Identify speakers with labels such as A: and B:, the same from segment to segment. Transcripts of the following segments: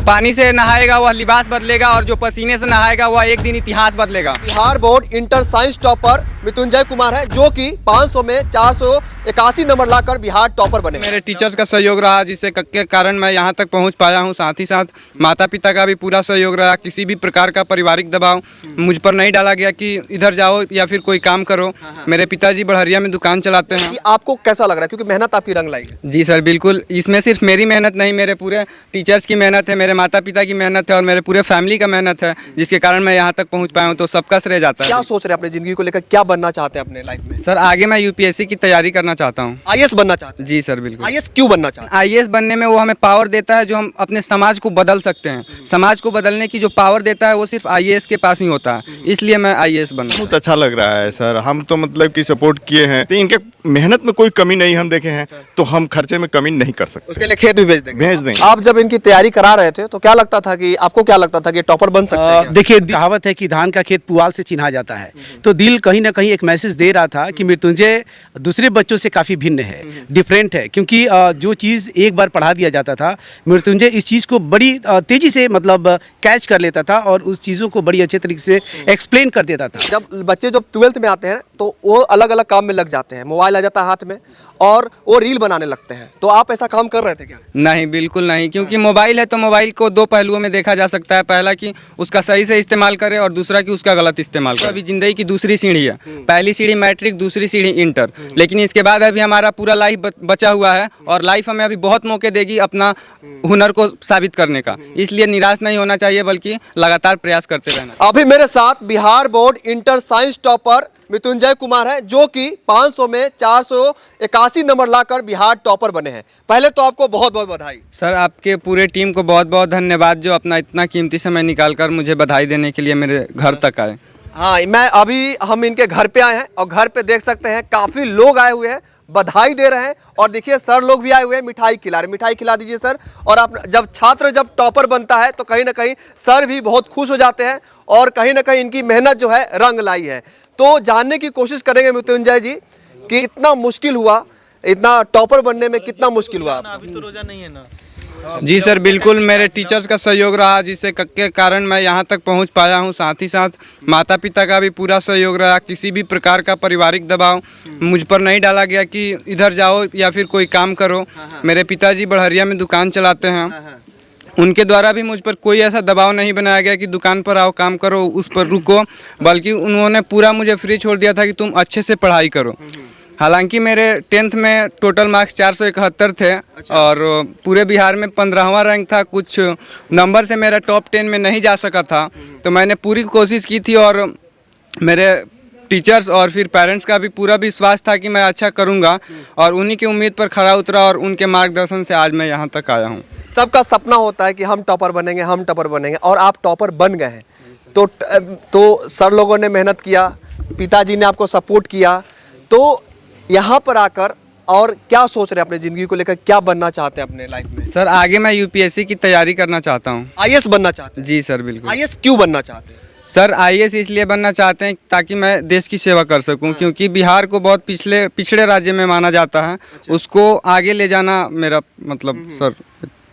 A: पानी से नहाएगा वह लिबास बदलेगा और जो पसीने से नहाएगा वह एक दिन इतिहास बदलेगा।
B: Bihar board inter science topper Mrityunjay Kumar है, जो कि 500 में 481 नंबर लाकर बिहार टॉपर बने।
A: मेरे टीचर्स का सहयोग रहा, जिससे के कारण मैं यहाँ तक पहुँच पाया हूँ। साथ ही साथ माता पिता का भी पूरा सहयोग रहा। किसी भी प्रकार का पारिवारिक दबाव मुझ पर नहीं डाला गया कि इधर जाओ या फिर कोई काम करो। मेरे पिताजी बढ़हरिया में दुकान चलाते हैं।
B: आपको कैसा लग रहा है, क्योंकि मेहनत आपकी रंग लाई है?
A: जी सर, बिल्कुल। इसमें सिर्फ मेरी मेहनत नहीं, मेरे पूरे टीचर्स की मेहनत है, मेरे माता पिता की मेहनत है और मेरे पूरे फैमिली का मेहनत है, जिसके कारण मैं यहाँ तक पहुँच पाया हूँ। तो सबका श्रेय जाता है।
B: क्या सोच रहे हैं अपनी जिंदगी को लेकर, क्या बनना चाहते हैं अपने लाइफ में?
A: सर आगे मैं यूपीएससी की तैयारी करना चाहता हूँ।
B: आईएएस बनना चाहते हैं?
A: जी सर, बिल्कुल।
B: आईएएस क्यों बनना चाहते हैं?
A: आईएएस बनने में वो हमें पावर देता है जो हम अपने समाज को बदल सकते हैं। समाज को बदलने की जो पावर देता है वो सिर्फ आईएएस के पास ही होता है, इसलिए मैं आईएएस बना।
C: बहुत अच्छा लग रहा है सर। हम तो मतलब कि सपोर्ट किए हैं, तो इनके मेहनत में कोई कमी नहीं हम देखे हैं, तो हम खर्चे में कमी नहीं कर सकते।
B: उसके लिए खेत भी भेज देंगे।
C: आप
B: जब इनकी तैयारी करा रहे थे तो क्या लगता था कि आपको क्या लगता था कि टॉपर बन सकते हैं?
D: देखिए, कहावत है कि धान का खेत पुआल से चिन्हा जाता है, तो दिल कहीं ना कहीं एक मैसेज दे रहा था कि मृत्युंजय दूसरे बच्चों से काफ़ी भिन्न है, डिफरेंट है। क्योंकि जो चीज़ एक बार पढ़ा दिया जाता था, मृत्युंजय इस चीज़ को बड़ी तेज़ी से मतलब कैच कर लेता था और उस चीज़ों को बड़ी अच्छे तरीके से एक्सप्लेन कर देता था।
B: जब बच्चे जब 12th में आते हैं तो वो अलग अलग काम में लग जाते हैं, मोबाइल आ जाता है हाथ में और वो रील बनाने लगते हैं। तो आप ऐसा काम कर रहे थे क्या?
A: नहीं, बिल्कुल नहीं, क्योंकि मोबाइल है तो मोबाइल को दो पहलुओं में देखा जा सकता है। पहला कि उसका सही से इस्तेमाल करे और दूसरा कि उसका गलत इस्तेमाल करे। अभी जिंदगी की दूसरी सीढ़ी है, पहली सीढ़ी मैट्रिक, दूसरी सीढ़ी इंटर, लेकिन इसके बाद अभी हमारा पूरा लाइफ बचा हुआ है और लाइफ हमें अभी बहुत मौके देगी अपना हुनर को साबित करने का। इसलिए निराश नहीं होना चाहिए, बल्कि लगातार प्रयास करते रहना।
B: अभी मेरे साथ Bihar board inter science topper Mrityunjay Kumar है, जो कि 500 में 481 नंबर लाकर बिहार टॉपर बने हैं। पहले तो आपको बहुत बहुत बधाई।
A: सर आपके पूरे टीम को बहुत बहुत धन्यवाद, जो अपना इतना कीमती समय निकालकर मुझे बधाई देने के लिए मेरे घर तक आए।
B: हाँ, हम इनके घर पे आए हैं और घर पे देख सकते हैं काफ़ी लोग आए हुए हैं, बधाई दे रहे हैं। और देखिए सर लोग भी आए हुए हैं, मिठाई खिला रहे। मिठाई खिला दीजिए सर। और आप जब टॉपर बनता है तो कहीं ना कहीं सर भी बहुत खुश हो जाते हैं और कहीं ना कहीं इनकी मेहनत जो है रंग लाई है। तो जानने की कोशिश करेंगे मृत्युंजय जी कि इतना मुश्किल हुआ, इतना टॉपर बनने में कितना मुश्किल हुआ?
E: अभी तो रोजा नहीं है ना।
A: जी सर, बिल्कुल। मेरे टीचर्स का सहयोग रहा, जिससे के कारण मैं यहाँ तक पहुँच पाया हूँ। साथ ही साथ माता पिता का भी पूरा सहयोग रहा। किसी भी प्रकार का पारिवारिक दबाव मुझ पर नहीं डाला गया कि इधर जाओ या फिर कोई काम करो। मेरे पिताजी बढ़हरिया में दुकान चलाते हैं, उनके द्वारा भी मुझ पर कोई ऐसा दबाव नहीं बनाया गया कि दुकान पर आओ, काम करो, उस पर रुको, बल्कि उन्होंने पूरा मुझे फ्री छोड़ दिया था कि तुम अच्छे से पढ़ाई करो। हालांकि मेरे 10th में टोटल मार्क्स 471 थे और पूरे बिहार में 15वां रैंक था। कुछ नंबर से मेरा टॉप 10 में नहीं जा सका था, तो मैंने पूरी कोशिश की थी और मेरे टीचर्स और फिर पेरेंट्स का भी पूरा विश्वास था कि मैं अच्छा करूंगा और उन्हीं की उम्मीद पर खरा उतरा और उनके मार्गदर्शन से आज मैं यहाँ तक आया हूँ।
B: सबका सपना होता है कि हम टॉपर बनेंगे, हम टॉपर बनेंगे, और आप टॉपर बन गए हैं। तो सर लोगों ने मेहनत किया, पिताजी ने आपको सपोर्ट किया, तो यहाँ पर आकर और क्या सोच रहे हैं अपनी ज़िंदगी को लेकर, क्या बनना चाहते हैं अपने लाइफ में?
A: सर आगे मैं यूपीएससी की तैयारी करना चाहता हूँ।
B: आईएएस बनना चाहते हैं?
A: जी सर, बिल्कुल।
B: आईएएस क्यों बनना चाहते हैं?
A: सर आईएएस इसलिए बनना चाहते हैं ताकि मैं देश की सेवा कर सकूं, क्योंकि बिहार को बहुत पिछड़े राज्य में माना जाता है। उसको आगे ले जाना मेरा मतलब सर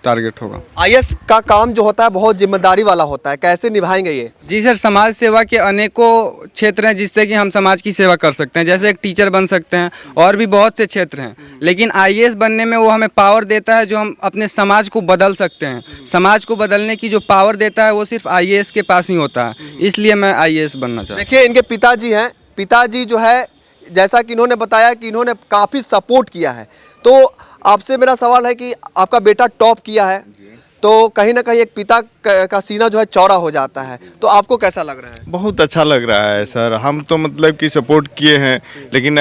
A: टारगेट होगा।
B: आईएएस का काम जो होता है बहुत जिम्मेदारी वाला होता है, कैसे निभाएंगे ये?
A: जी सर, समाज सेवा के अनेकों क्षेत्र हैं जिससे कि हम समाज की सेवा कर सकते हैं। जैसे एक टीचर बन सकते हैं और भी बहुत से क्षेत्र हैं, लेकिन आईएएस बनने में वो हमें पावर देता है जो हम अपने समाज को बदल सकते हैं। समाज को बदलने की जो पावर देता है वो सिर्फ आईएएस के पास ही होता है, इसलिए मैं आईएएस बनना चाहता हूँ।
B: देखिए इनके पिताजी हैं, पिताजी जो है जैसा कि इन्होंने बताया कि इन्होंने काफ़ी सपोर्ट किया है। तो आपसे मेरा सवाल है कि आपका बेटा टॉप किया है, तो कहीं ना कहीं एक पिता का सीना जो है चौड़ा हो जाता है, तो आपको कैसा लग रहा है?
C: बहुत अच्छा लग रहा है सर। हम तो मतलब कि सपोर्ट किए हैं, लेकिन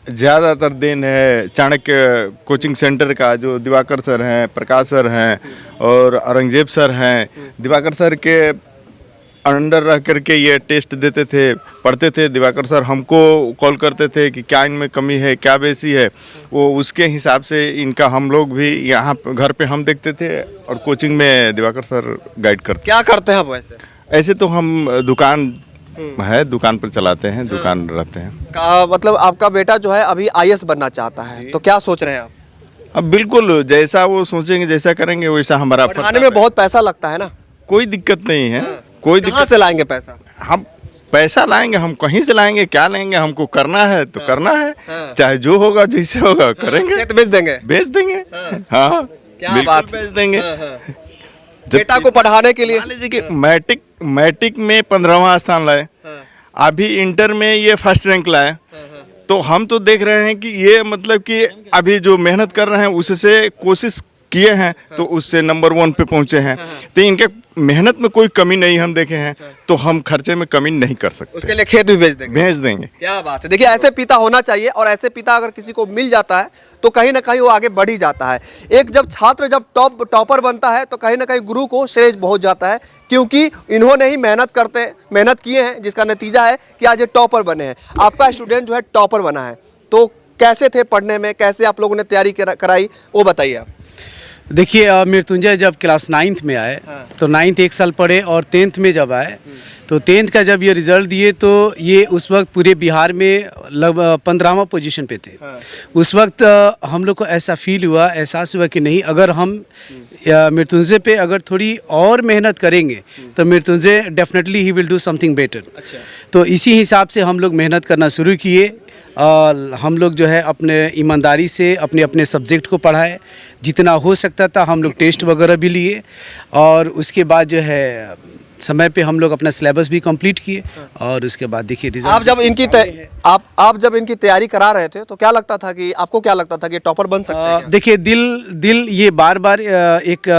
C: ज़्यादातर देन है चाणक्य कोचिंग सेंटर का, जो दिवाकर सर हैं, प्रकाश सर हैं और औरंगजेब सर हैं। दिवाकर सर के अंडर रह करके ये टेस्ट देते थे, पढ़ते थे। दिवाकर सर हमको कॉल करते थे कि क्या इनमें कमी है, क्या बेसी है, वो उसके हिसाब से इनका हम लोग भी यहाँ घर पे हम देखते थे और कोचिंग में दिवाकर सर गाइड करते।
B: क्या करते हैं आप वैसे?
C: ऐसे तो हम दुकान है, दुकान पर चलाते हैं, दुकान रहते हैं।
B: मतलब आपका बेटा जो है अभी आईएएस बनना चाहता है, तो क्या सोच रहे हैं आप?
C: अब बिल्कुल जैसा वो सोचेंगे जैसा करेंगे वैसा हमारा
B: पढ़ाने में बहुत पैसा लगता है ना,
C: कोई दिक्कत नहीं है। कोई
B: कहाँ
C: दिक्कत
B: से लाएंगे पैसा?
C: हम पैसा लाएंगे, हम कहीं से लाएंगे, क्या लेंगे, हमको करना है तो करना है, चाहे जो होगा जैसे होगा करेंगे,
B: खेत बेच देंगे।
C: बेच देंगे। हाँ
B: क्या
C: बिल्कुल
B: बात है।
C: बेच देंगे।
B: बेटा को पढ़ाने के लिए
C: मान लीजिए कि मैट्रिक में 15वां स्थान लाए, अभी इंटर में ये फर्स्ट रैंक लाए, तो हम तो देख रहे हैं कि ये मतलब कि अभी जो मेहनत कर रहे हैं उससे कोशिश किए हैं तो उससे नंबर 1 पे पहुंचे हैं। तो इनके मेहनत में कोई कमी नहीं हम देखे हैं, तो हम खर्चे में कमी नहीं कर सकते,
B: उसके लिए खेत भी बेच देंगे।
C: भेज देंगे।
B: क्या बात है। देखिए ऐसे पिता होना चाहिए, और ऐसे पिता अगर किसी को मिल जाता है तो कहीं ना कहीं वो आगे बढ़ ही जाता है। एक जब छात्र जब टॉपर बनता है तो कहीं ना कहीं गुरु को श्रेय पहुंच जाता है, क्योंकि इन्होंने ही मेहनत किए हैं, जिसका नतीजा है कि आज ये टॉपर बने हैं। आपका स्टूडेंट जो है टॉपर बना है, तो कैसे थे पढ़ने में, कैसे आप लोगों ने तैयारी कराई, वो बताइए आप।
D: देखिए मृत्युंजय जब क्लास 9th में आए तो 9th 1 साल पढ़े, और 10th में जब आए तो 10th का जब ये रिज़ल्ट दिए तो ये उस वक्त पूरे बिहार में लगभग 15वां पोजीशन पे थे। उस वक्त हम लोग को ऐसा फील हुआ, एहसास हुआ कि नहीं, अगर हम मृत्युंजय पे अगर थोड़ी और मेहनत करेंगे तो Mrityunjay definitely he will do something better. तो इसी हिसाब से हम लोग मेहनत करना शुरू किए, और हम लोग जो है अपने ईमानदारी से अपने अपने सब्जेक्ट को पढ़ाए, जितना हो सकता था हम लोग टेस्ट वगैरह भी लिए, और उसके बाद जो है समय पे हम लोग अपना सिलेबस भी कंप्लीट किए, और उसके बाद देखिए रिजल्ट।
B: आप जब इनकी तैयारी करा रहे थे तो क्या लगता था कि आपको क्या लगता था कि टॉपर बन सकते हैं क्या?
D: देखिए दिल ये बार बार एक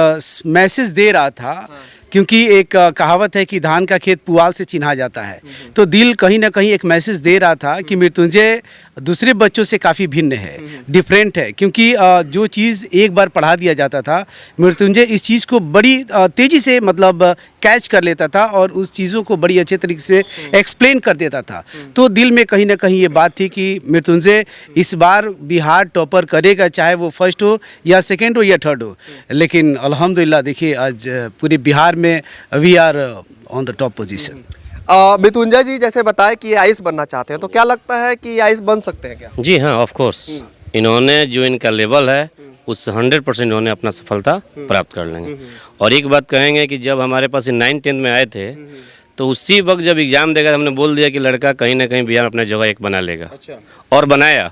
D: मैसेज दे रहा था, क्योंकि एक कहावत है कि धान का खेत पुआल से चिन्हा जाता है। तो दिल कहीं ना कहीं एक मैसेज दे रहा था कि मृत्युंजय दूसरे बच्चों से काफ़ी भिन्न है, डिफरेंट है, क्योंकि जो चीज़ एक बार पढ़ा दिया जाता था मृत्युंजय इस चीज़ को बड़ी तेज़ी से मतलब कैच कर लेता था, और उस चीज़ों को बड़ी अच्छे तरीके से एक्सप्लेन कर देता था। तो दिल में कहीं ना कहीं ये बात थी कि मृत्युंजय इस बार बिहार टॉपर करेगा, चाहे वो फर्स्ट हो या सेकेंड हो या थर्ड हो। लेकिन अल्हम्दुलिल्लाह देखिए आज पूरे बिहार में we are on the top position.
B: Mrityunjay ji जैसे बताए कि ये आईएएस बनना चाहते हैं, तो क्या लगता है कि आईएएस बन सकते हैं क्या?
E: जी हाँ, ऑफ कोर्स इन्होंने जो इनका लेवल है उस 100% इन्होंने अपना सफलता प्राप्त कर लेंगे। और एक बात कहेंगे कि जब हमारे पास 9-10 में आए थे तो उसी वक्त जब एग्ज़ाम देकर हमने बोल दिया कि लड़का कहीं ना कहीं बिहार अपना जगह एक बना लेगा। और बनाया।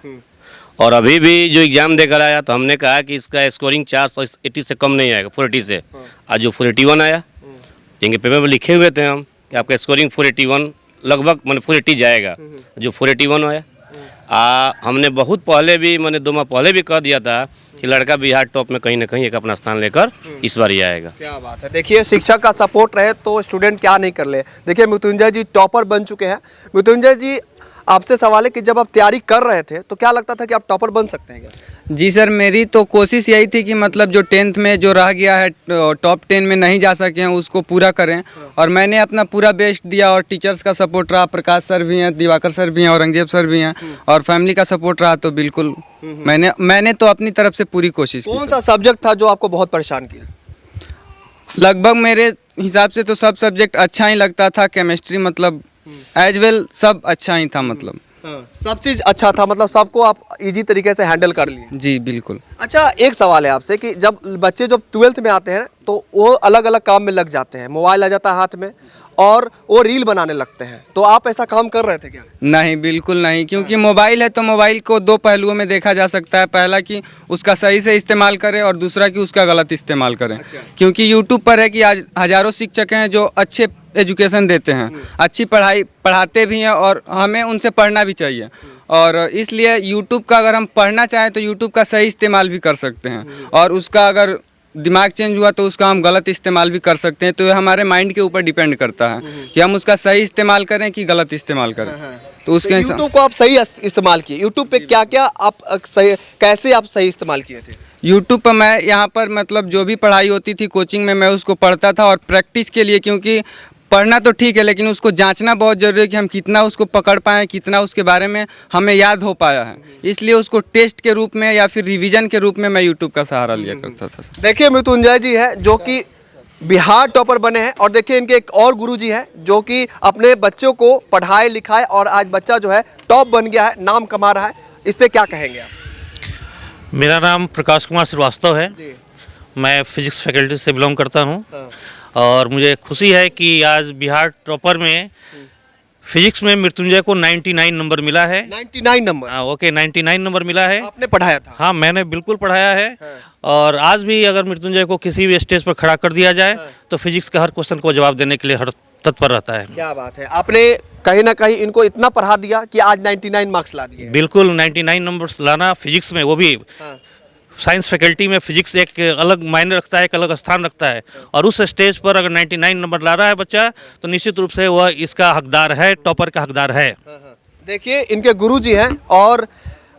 E: और अभी भी जो एग्ज़ाम देकर आया तो हमने कहा कि इसका स्कोरिंग 480 से कम नहीं आएगा, 480 से। आज जो 481 आया, इनके पेपर में लिखे हुए थे हम कि आपका स्कोरिंग 481 लगभग मैंने 480 जाएगा, जो 481 आया। हमने बहुत पहले भी मैंने 2 माह पहले भी कह दिया था कि लड़का बिहार टॉप में कहीं ना कहीं एक अपना स्थान लेकर इस बार ही आएगा।
B: क्या बात है। देखिए शिक्षक का सपोर्ट रहे तो स्टूडेंट क्या नहीं कर ले। देखिए मृत्युंजय जी टॉपर बन चुके हैं। मृत्युंजय जी आपसे सवाल है कि जब आप तैयारी कर रहे थे तो क्या लगता था कि आप टॉपर बन सकते हैं क्या?
A: जी सर, मेरी तो कोशिश यही थी कि मतलब जो 10th में जो रह गया है, टॉप 10 में नहीं जा सके हैं, उसको पूरा करें। और मैंने अपना पूरा बेस्ट दिया, और टीचर्स का सपोर्ट रहा, प्रकाश सर भी हैं, दिवाकर सर भी हैं, औरंगजेब सर भी हैं, और फैमिली का सपोर्ट रहा। तो बिल्कुल मैंने तो अपनी तरफ से पूरी कोशिश की।
B: कौन सा सब्जेक्ट था जो आपको बहुत परेशान किया?
A: लगभग मेरे हिसाब से तो सब सब्जेक्ट अच्छा ही लगता था। केमिस्ट्री मतलब एज वेल सब अच्छा ही था, मतलब
B: सब चीज़ अच्छा था, मतलब सबको आप इजी तरीके से हैंडल कर लिए।
A: जी बिल्कुल।
B: अच्छा एक सवाल है आपसे कि जब बच्चे जब 12th में आते हैं तो वो अलग अलग काम में लग जाते हैं, मोबाइल आ जाता है हाथ में और वो रील बनाने लगते हैं, तो आप ऐसा काम कर रहे थे क्या?
A: नहीं, बिल्कुल नहीं, क्योंकि मोबाइल है तो मोबाइल को 2 पहलुओं में देखा जा सकता है। पहला कि उसका सही से इस्तेमाल करें, और दूसरा कि उसका गलत इस्तेमाल करें। क्योंकि यूट्यूब पर है कि आज हज़ारों शिक्षक हैं जो अच्छे एजुकेशन देते हैं, अच्छी पढ़ाई पढ़ाते भी हैं, और हमें उनसे पढ़ना भी चाहिए। और इसलिए यूट्यूब का अगर हम पढ़ना चाहें तो यूट्यूब का सही इस्तेमाल भी कर सकते हैं, और उसका अगर दिमाग चेंज हुआ तो उसका हम गलत इस्तेमाल भी कर सकते हैं। तो ये हमारे माइंड के ऊपर डिपेंड करता है कि हम उसका सही इस्तेमाल करें कि गलत इस्तेमाल करें। तो उसके
B: यूट्यूब को आप सही इस्तेमाल किए। यूट्यूब पे क्या क्या आप सही, कैसे आप सही इस्तेमाल किए थे?
A: यूट्यूब पर मैं यहाँ पर मतलब जो भी पढ़ाई होती थी कोचिंग में, मैं उसको पढ़ता था, और प्रैक्टिस के लिए, क्योंकि पढ़ना तो ठीक है लेकिन उसको जांचना बहुत ज़रूरी है कि हम कितना उसको पकड़ पाएँ, कितना उसके बारे में हमें याद हो पाया है। इसलिए उसको टेस्ट के रूप में या फिर रिवीजन के रूप में मैं यूट्यूब का सहारा लिया करता था।
B: देखिए मृत्युंजय जी है जो कि बिहार टॉपर बने हैं, और देखिए इनके एक और गुरुजी हैं जो कि अपने बच्चों को पढ़ाए लिखाए, और आज बच्चा जो है टॉप बन गया है, नाम कमा रहा है। इस पर क्या कहेंगे आप?
F: मेरा नाम प्रकाश कुमार श्रीवास्तव है। मैं फिजिक्स फैकल्टी से बिलोंग करता हूं और मुझे खुशी है कि आज बिहार टॉपर में फिजिक्स में मृत्युंजय को 99 नंबर मिला है।
B: 99 नंबर
F: ओके 99 नंबर मिला है।
B: आपने पढ़ाया था?
F: हाँ, मैंने बिल्कुल पढ़ाया है। और आज भी अगर मृत्युंजय को किसी भी स्टेज पर खड़ा कर दिया जाए तो फिजिक्स के हर क्वेश्चन को जवाब देने के लिए हर तत्पर रहता है।
B: क्या बात है, आपने कहीं ना कहीं इनको इतना पढ़ा दिया कि आज 99 मार्क्स ला दिए।
F: बिल्कुल 99 नंबर लाना फिजिक्स में, वो भी साइंस फैकल्टी में फिजिक्स एक अलग मायने रखता है, एक अलग स्थान रखता है। और उस स्टेज पर अगर 99 नंबर ला रहा है बच्चा तो निश्चित रूप से वह इसका हकदार है, टॉपर का हकदार है।
B: देखिए इनके गुरुजी हैं और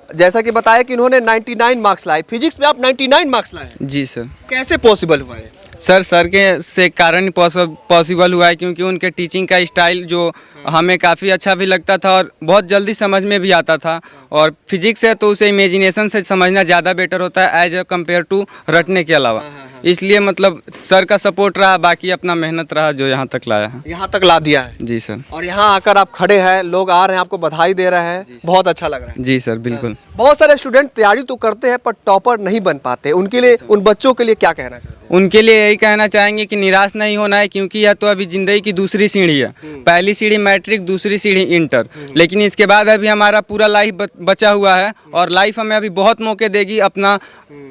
B: जैसा कि बताया कि इन्होंने 99 मार्क्स लाए। फिजिक्स में आप 99 मार्क्स लाए,
A: जी सर।
B: कैसे पॉसिबल हुआ है?
A: सर के से कारण पॉसिबल हुआ है क्योंकि उनके टीचिंग का स्टाइल जो हमें काफ़ी अच्छा भी लगता था और बहुत जल्दी समझ में भी आता था। और फिजिक्स है तो उसे इमेजिनेशन से समझना ज़्यादा बेटर होता है एज ए कम्पेयर टू रटने के अलावा। इसलिए मतलब सर का सपोर्ट रहा, बाकी अपना मेहनत रहा जो यहाँ तक लाया है।
B: यहाँ तक ला दिया है।
A: जी सर।
B: और यहाँ आकर आप खड़े हैं, लोग आ रहे हैं, आपको बधाई दे रहे हैं, बहुत अच्छा लग रहा है।
A: जी सर, बिल्कुल।
B: बहुत सारे स्टूडेंट तैयारी तो करते हैं पर टॉपर नहीं बन पाते, उनके लिए, उन बच्चों के लिए क्या कहना चाहते हैं?
A: उनके लिए यही कहना चाहेंगे कि निराश नहीं होना है क्योंकि यह तो अभी ज़िंदगी की दूसरी सीढ़ी है। पहली सीढ़ी मैट्रिक, दूसरी सीढ़ी इंटर, लेकिन इसके बाद अभी हमारा पूरा लाइफ बचा हुआ है और लाइफ हमें अभी बहुत मौके देगी अपना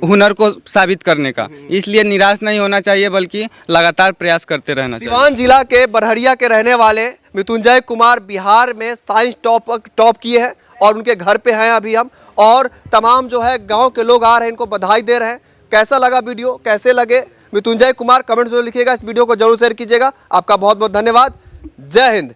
A: हुनर को साबित करने का। इसलिए निराश नहीं होना चाहिए बल्कि लगातार प्रयास करते रहना चाहिए।
B: सिवान जिला के बरहरिया के रहने वाले मृत्युंजय कुमार बिहार में साइंस टॉप किए हैं और उनके घर पे हैं अभी हम, और तमाम जो है गांव के लोग आ रहे हैं, इनको बधाई दे रहे हैं। कैसा लगा वीडियो, कैसे लगे मृत्युंजय कुमार, कमेंट्स में लिखिएगा। इस वीडियो को जरूर शेयर कीजिएगा। आपका बहुत बहुत धन्यवाद। जय हिंद।